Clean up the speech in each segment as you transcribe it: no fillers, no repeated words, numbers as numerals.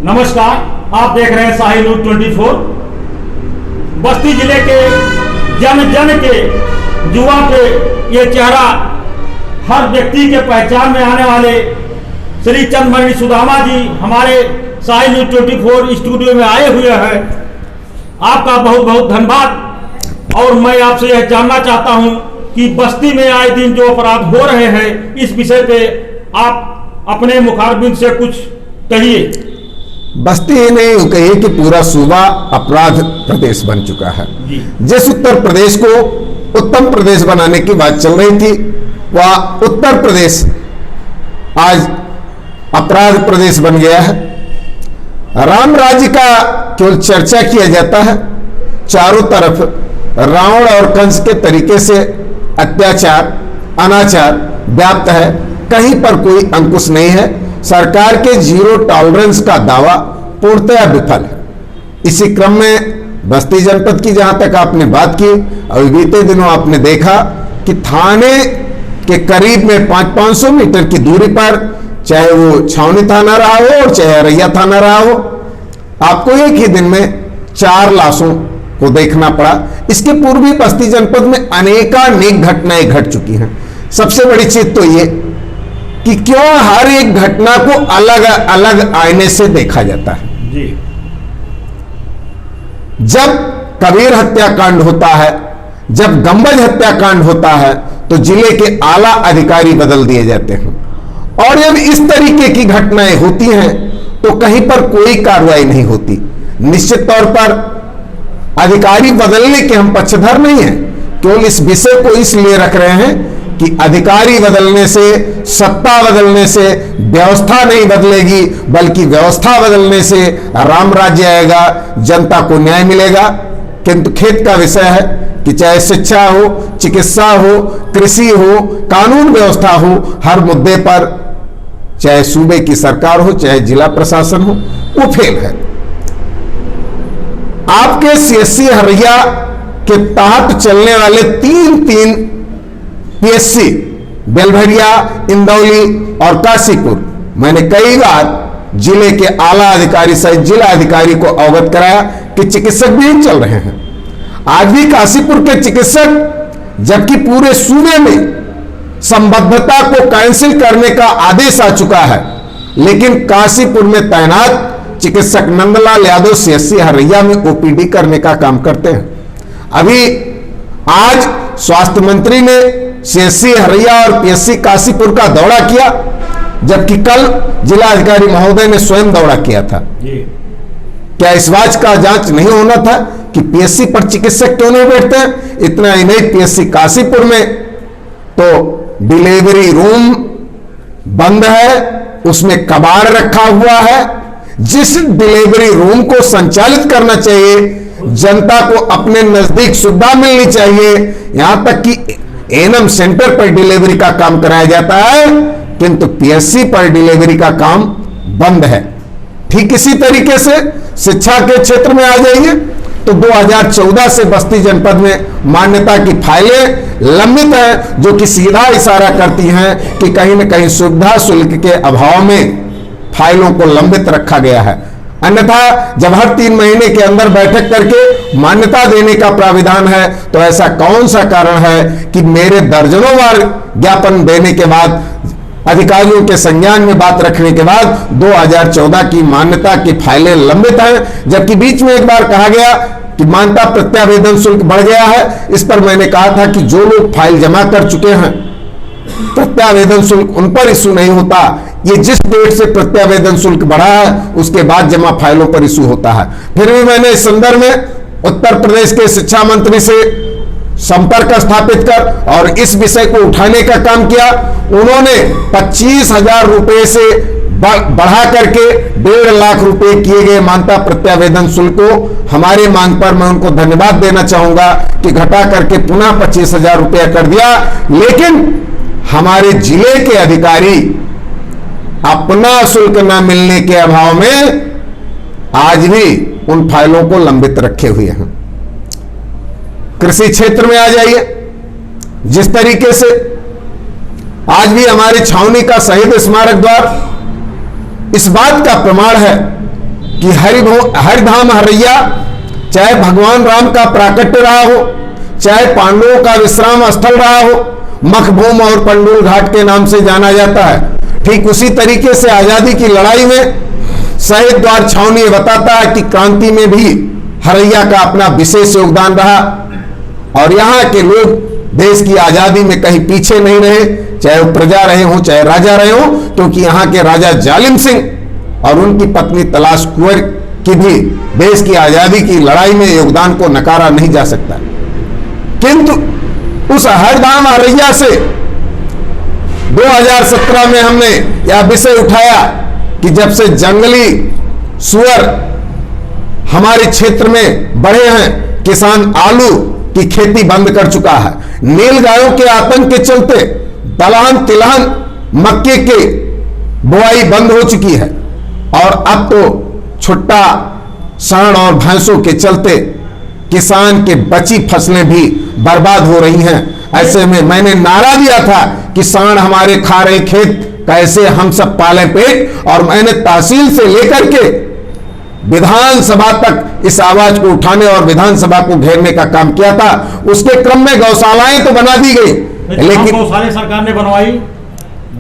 नमस्कार, आप देख रहे हैं शाही न्यूज 24। बस्ती जिले के जन जन के युवा के ये चेहरा हर व्यक्ति के पहचान में आने वाले श्री चंद्रमणि सुदामा जी हमारे शाही न्यूज 24 स्टूडियो में आए हुए हैं। आपका बहुत बहुत धन्यवाद। और मैं आपसे यह जानना चाहता हूं कि बस्ती में आए दिन जो अपराध हो रहे हैं, इस विषय पे आप अपने मुखारबिन से कुछ कहिए। बस्ती ही नहीं कहिए कि पूरा सूबा अपराध प्रदेश बन चुका है। जिस उत्तर प्रदेश को उत्तम प्रदेश बनाने की बात चल रही थी, वह उत्तर प्रदेश आज अपराध प्रदेश बन गया है। राम राज्य का केवल चर्चा किया जाता है, चारों तरफ रावण और कंस के तरीके से अत्याचार अनाचार व्याप्त है, कहीं पर कोई अंकुश नहीं है। सरकार के जीरो टॉलरेंस का दावा पूर्णतया विफल है। इसी क्रम में बस्ती जनपद की जहां तक आपने बात की, अभी बीते दिनों आपने देखा कि थाने के करीब में 500 मीटर की दूरी पर, चाहे वो छावनी थाना रहा हो और चाहे अरैया थाना रहा हो, आपको एक ही दिन में 4 लाशों को देखना पड़ा। इसके पूर्व भी बस्ती जनपद में अनेकानेक घटनाएं घट चुकी हैं। सबसे बड़ी चीज तो ये कि क्यों हर एक घटना को अलग अलग आईने से देखा जाता है। जी। जब कबीर हत्याकांड होता है, जब गंबज हत्याकांड होता है, तो जिले के आला अधिकारी बदल दिए जाते हैं। और जब इस तरीके की घटनाएं होती हैं तो कहीं पर कोई कार्रवाई नहीं होती। निश्चित तौर पर अधिकारी बदलने के हम पक्षधर नहीं हैं, केवल इस विषय को इसलिए रख रहे हैं कि अधिकारी बदलने से, सत्ता बदलने से व्यवस्था नहीं बदलेगी, बल्कि व्यवस्था बदलने से राम राज्य आएगा, जनता को न्याय मिलेगा। किंतु खेद का विषय है कि चाहे शिक्षा हो, चिकित्सा हो, कृषि हो, कानून व्यवस्था हो, हर मुद्दे पर चाहे सूबे की सरकार हो, चाहे जिला प्रशासन हो, वो फेल है। आपके सीएससी हरिया के तहत चलने वाले तीन पीएससी बेलभरिया, इंदौली और काशीपुर, मैंने कई बार जिले के आला अधिकारी सहित जिला अधिकारी को अवगत कराया कि चिकित्सक भी चल रहे हैं। आज भी काशीपुर के चिकित्सक, जबकि पूरे सूबे में संबद्धता को कैंसिल करने का आदेश आ चुका है, लेकिन काशीपुर में तैनात चिकित्सक नंदलाल यादव सीएससी हरैया में ओपीडी करने का काम करते हैं। अभी आज स्वास्थ्य मंत्री ने सीएससी हरैया और पीएससी काशीपुर का दौरा किया, जबकि कल जिला अधिकारी महोदय ने स्वयं दौरा किया था। क्या इस बात का जांच नहीं होना था कि पीएससी पर चिकित्सक क्यों नहीं बैठते हैं? इतना ही नहीं, पीएससी काशीपुर में तो डिलीवरी रूम बंद है, उसमें कबाड़ रखा हुआ है। जिस डिलीवरी रूम को संचालित करना चाहिए, जनता को अपने नजदीक सुविधा मिलनी चाहिए, यहां तक कि एनएम सेंटर पर डिलीवरी का काम कराया जाता है, किंतु पीएससी पर डिलीवरी का काम बंद है। ठीक इसी तरीके से शिक्षा के क्षेत्र में आ जाइए तो 2014 से बस्ती जनपद में मान्यता की फाइलें लंबित हैं, जो कि सीधा इशारा करती हैं कि कहीं न कहीं सुविधा शुल्क के अभाव में फाइलों को लंबित रखा गया है। अन्यथा जब हर 3 महीने के अंदर बैठक करके मान्यता देने का प्राविधान है, तो ऐसा कौन सा कारण है कि मेरे दर्जनों बार ज्ञापन देने के बाद, अधिकारियों के संज्ञान में बात रखने के बाद 2014 की मान्यता की फाइलें लंबित हैं, जबकि बीच में एक बार कहा गया कि मान्यता प्रत्यावेदन शुल्क बढ़ गया है। इस पर मैंने कहा था कि जो लोग फाइल जमा कर चुके हैं, प्रत्यावेदन शुल्क उन पर इशू नहीं होता। ये जिस डेट से प्रत्यावेदन शुल्क बढ़ा है, उसके बाद जमा फाइलों पर इशू होता है। फिर भी मैंने इस संदर्भ में उत्तर प्रदेश के शिक्षा मंत्री से संपर्क स्थापित कर और इस विषय को उठाने का काम किया। उन्होंने 25,000 रुपए से बढ़ा करके 1.5 लाख रुपए किए गए मान्यता प्रत्यावेदन शुल्क को, हमारे मांग पर मैं उनको धन्यवाद देना चाहूंगा कि घटा करके पुनः 25,000 रुपया कर दिया। लेकिन हमारे जिले के अधिकारी अपना शुल्क न मिलने के अभाव में आज भी उन फाइलों को लंबित रखे हुए हैं। कृषि क्षेत्र में आ जाइए, जिस तरीके से आज भी हमारी छावनी का शहीद स्मारक द्वार इस बात का प्रमाण है कि हरिधाम हरैया चाहे भगवान राम का प्राकट्य रहा हो, चाहे पांडवों का विश्राम स्थल रहा हो, मखभूम और पंडुल घाट के नाम से जाना जाता है। ठीक उसी तरीके से आजादी की लड़ाई में शहीद द्वार छावनी बताता है कि क्रांति में भी हरैया का अपना विशेष योगदान रहा और यहाँ के लोग देश की आजादी में कहीं पीछे नहीं रहे, चाहे वो प्रजा रहे हो चाहे राजा रहे हो, क्योंकि यहाँ के राजा जालिम सिंह और उनकी पत्नी तलाश कुंवर की भी देश की आजादी की लड़ाई में योगदान को नकारा नहीं जा सकता। किंतु उस हरधाम हरैया से 2017 में हमने यह विषय उठाया कि जब से जंगली सुअर हमारे क्षेत्र में बढ़े हैं, किसान आलू की खेती बंद कर चुका है। नील गायों के आतंक के चलते दलहन तिलहन मक्के के बुआई बंद हो चुकी है और अब तो छुट्टा सांड और भैंसों के चलते किसान के बची फसलें भी बर्बाद हो रही हैं। ऐसे में मैंने नारा दिया था कि सांड हमारे खा रहे खेत, कैसे हम सब पाले पेट, और मैंने तहसील से लेकर के विधानसभा तक इस आवाज को उठाने और विधानसभा को घेरने का काम किया था। उसके क्रम में गौशालाएं तो बना दी गई, लेकिन गौशाले सरकार ने बनवाई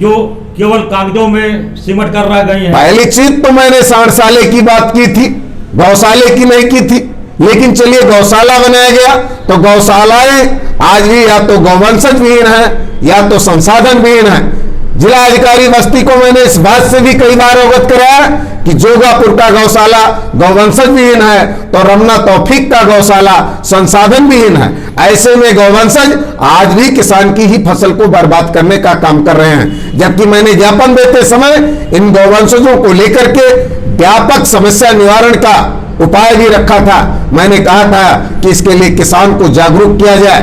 जो केवल कागजों में सिमट कर रह गई है। पहली चीज तो मैंने सांडसाले की बात की थी, गौशाले की नहीं की थी। लेकिन चलिए गौशाला बनाया गया तो गौशालाएं आज भी या तो गौवंशज विहीन है या तो संसाधन विहीन है। जिला अधिकारी बस्ती को मैंने इस बात से भी कई बार अवगत कराया कि जोगापुर का गौशाला गौवंशज विहीन है तो रमना तौफीक का गौशाला संसाधन विहीन है। ऐसे में गौवंशज आज भी किसान की ही फसल को बर्बाद करने का काम कर रहे हैं, जबकि मैंने ज्ञापन देते समय इन गौवंशजों को लेकर के व्यापक समस्या निवारण का उपाय भी रखा था। मैंने कहा था कि इसके लिए किसान को जागरूक किया जाए,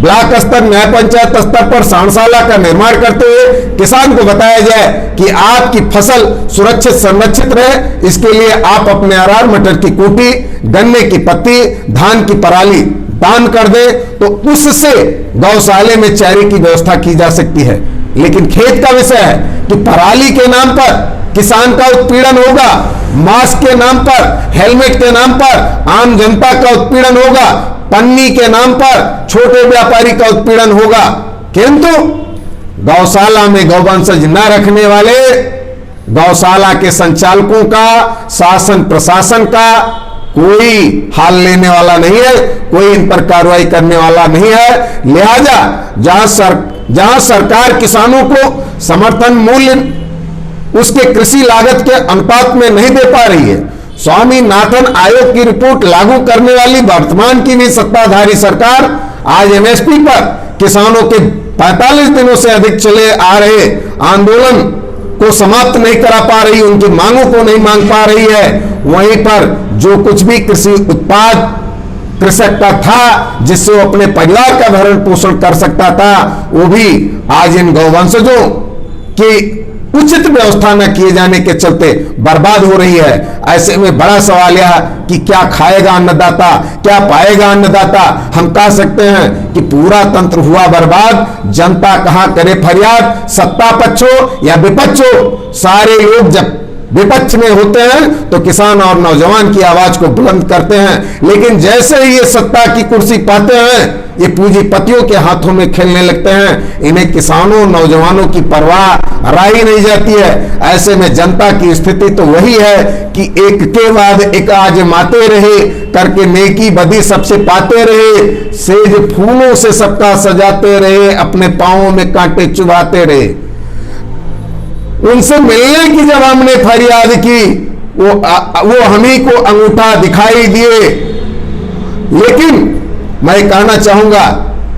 ब्लॉक स्तर न्याय पंचायत स्तर पर सांडशाला का निर्माण करते हुए किसान को बताया जाए कि आपकी फसल सुरक्षित संरक्षित रहे, इसके लिए आप अपने अरार मटर की कूटी, गन्ने की पत्ती, धान की पराली दान कर दे तो उससे गौशाले में चारे की व्यवस्था की जा सकती है। लेकिन खेत का विषय है कि पराली के नाम पर किसान का उत्पीड़न होगा, मास्क के नाम पर, हेलमेट के नाम पर आम जनता का उत्पीड़न होगा, पन्नी के नाम पर छोटे व्यापारी का उत्पीड़न होगा। किंतु गौशाला में गौवंशज न रखने वाले गौशाला के संचालकों का, शासन प्रशासन का कोई हाल लेने वाला नहीं है, कोई इन पर कार्रवाई करने वाला नहीं है। लिहाजा जहां सरकार किसानों को समर्थन मूल्य उसके कृषि लागत के अनुपात में नहीं दे पा रही है, स्वामीनाथन आयोग की रिपोर्ट लागू करने वाली वर्तमान की भी सत्ताधारी सरकार आज एमएसपी पर किसानों के 45 दिनों से अधिक चले आ रहे आंदोलन को समाप्त नहीं करा पा रही, उनकी मांगों को नहीं मांग पा रही है। वहीं पर जो कुछ भी कृषि उत्पाद कृषक का था जिससे वो अपने परिवार का भरण पोषण कर सकता था, वो भी आज इन गौवंशजों की उचित व्यवस्था न किए जाने के चलते बर्बाद हो रही है। ऐसे में बड़ा सवाल यह कि क्या खाएगा अन्नदाता, क्या पाएगा अन्नदाता। हम कह सकते हैं कि पूरा तंत्र हुआ बर्बाद, जनता कहां करे फरियाद। सत्ता पक्ष हो या विपक्ष हो, सारे लोग जब विपक्ष में होते हैं तो किसान और नौजवान की आवाज को बुलंद करते हैं, लेकिन जैसे ही ये सत्ता की कुर्सी पाते हैं ये पूंजीपतियों के हाथों में खेलने लगते हैं। इन्हें किसानों नौजवानों की परवाह राही नहीं जाती है। ऐसे में जनता की स्थिति तो वही है कि एक के बाद एक आजमाते रहे, करके नेकी बदी सबसे पाते रहे, सेज फूलों से सबका सजाते रहे, अपने पांवों में कांटे चुभाते रहे। उनसे मिलने की जब हमने फरियाद की वो हमी को अंगूठा दिखाई दिए। लेकिन मैं कहना चाहूंगा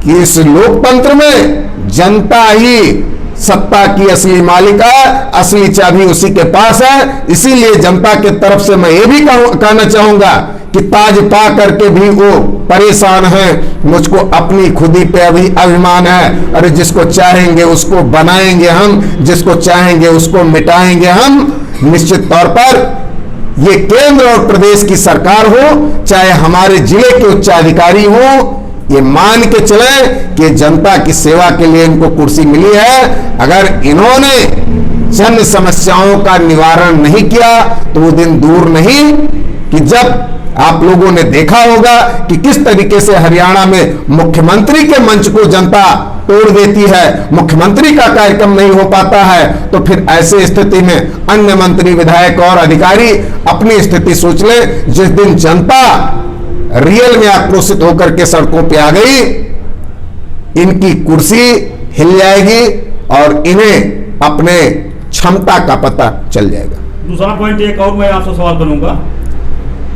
कि इस लोकतंत्र में जनता ही सत्ता की असली मालिक है, असली चाबी उसी के पास है। इसीलिए जनता के तरफ से मैं ये भी कहना चाहूंगा कि ताज पा करके भी वो परेशान है। मुझको अपनी खुदी पे अभी अभिमान है। अरे जिसको चाहेंगे उसको बनाएंगे हम, जिसको चाहेंगे उसको मिटाएंगे हम। निश्चित तौर पर ये केंद्र और प्रदेश की सरकार हो, चाहे हमारे जिले के उच्चाधिकारी हो, ये मान के चले कि जनता की सेवा के लिए इनको कुर्सी मिली है। अगर इन्होंने जन समस्याओं का निवारण नहीं किया तो वो दिन दूर नहीं कि जब आप लोगों ने देखा होगा कि किस तरीके से हरियाणा में मुख्यमंत्री के मंच को जनता तोड़ देती है, मुख्यमंत्री का कार्यक्रम नहीं हो पाता है, तो फिर ऐसे स्थिति में अन्य मंत्री, विधायक और अधिकारी अपनी स्थिति सोच ले। जिस दिन जनता रियल में आक्रोशित होकर के सड़कों पे आ गई, इनकी कुर्सी हिल जाएगी और इन्हें अपने क्षमता का पता चल जाएगा। दूसरा पॉइंट एक और मैं आपसे सवाल करूंगा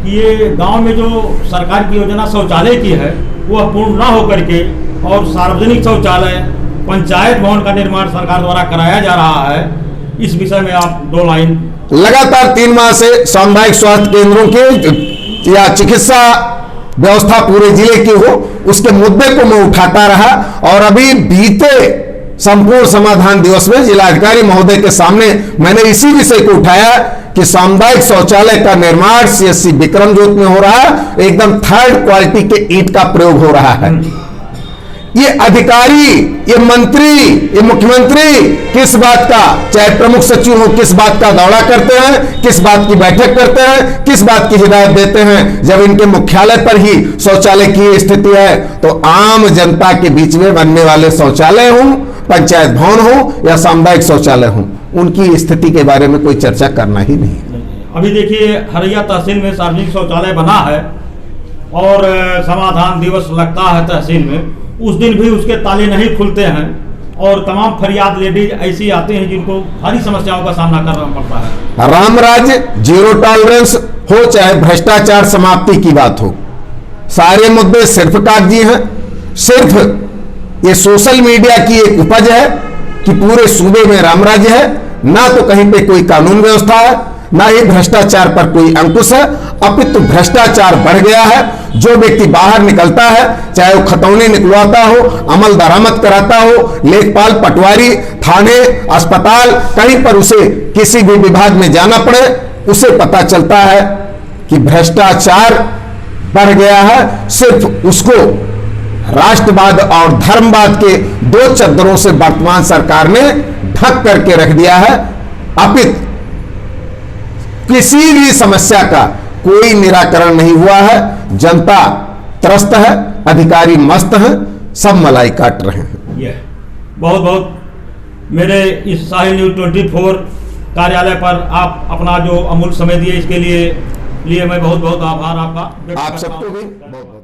कि ये गांव में जो सरकार की योजना शौचालय की है वो पूर्ण ना होकर के और सार्वजनिक शौचालय, पंचायत भवन का निर्माण सरकार द्वारा कराया जा रहा है, इस विषय में आप 2 लाइन। लगातार 3 माह से सामुदायिक स्वास्थ्य केंद्रों के या चिकित्सा व्यवस्था पूरे जिले की हो, उसके मुद्दे को मैं उठाता रहा और अभी बीते संपूर्ण समाधान दिवस में जिलाधिकारी महोदय के सामने मैंने इसी विषय को उठाया कि सामुदायिक शौचालय का निर्माण CSC विक्रमजोत में हो रहा है, एकदम 3rd क्वालिटी के ईंट का प्रयोग हो रहा है। ये अधिकारी, ये मंत्री, ये मुख्यमंत्री किस बात का, चाहे प्रमुख सचिव हो, किस बात का दौरा करते हैं, किस बात की बैठक करते हैं, किस बात की हिदायत देते हैं, जब इनके मुख्यालय पर ही शौचालय की स्थिति है। तो आम जनता के बीच में बनने वाले शौचालय हों, पंचायत भवन हो या सामुदायिक शौचालय हो, उनकी स्थिति के बारे में कोई चर्चा करना ही नहीं। अभी देखिए हरैया तहसील में सार्वजनिक शौचालय बना है और समाधान दिवस लगता है तहसील में, उस दिन भी उसके ताले नहीं खुलते हैं और तमाम फरियाद लेडीज ऐसी आते हैं जिनको भारी समस्याओं का सामना करना पड़ता है। राम राज्य, जीरो टॉलरेंस हो चाहे भ्रष्टाचार समाप्ति की बात हो, सारे मुद्दे सिर्फ कागजी हैं। सिर्फ ये सोशल मीडिया की एक उपज है कि पूरे सूबे में राम राज्य है, ना तो कहीं पे कोई कानून व्यवस्था है, ना ही भ्रष्टाचार पर कोई अंकुश है, अपितु भ्रष्टाचार बढ़ गया है। जो व्यक्ति बाहर निकलता है, चाहे वो खतौनी निकलवाता हो, अमल दरामद कराता हो, लेखपाल, पटवारी, थाने, अस्पताल, कहीं पर उसे किसी भी विभाग में जाना पड़े, उसे पता चलता है कि भ्रष्टाचार बढ़ गया है। सिर्फ उसको राष्ट्रवाद और धर्मवाद के 2 चद्दरों से वर्तमान सरकार ने ढक करके रख दिया है, अपितु किसी भी समस्या का कोई निराकरण नहीं हुआ है। जनता त्रस्त है, अधिकारी मस्त हैं, सब मलाई काट रहे हैं। बहुत बहुत मेरे इस साहिल न्यूज़ 24 कार्यालय पर आप अपना जो अमूल्य समय दिए, इसके लिए मैं बहुत बहुत आभार आपका। आप सबको भी बहुत बहुत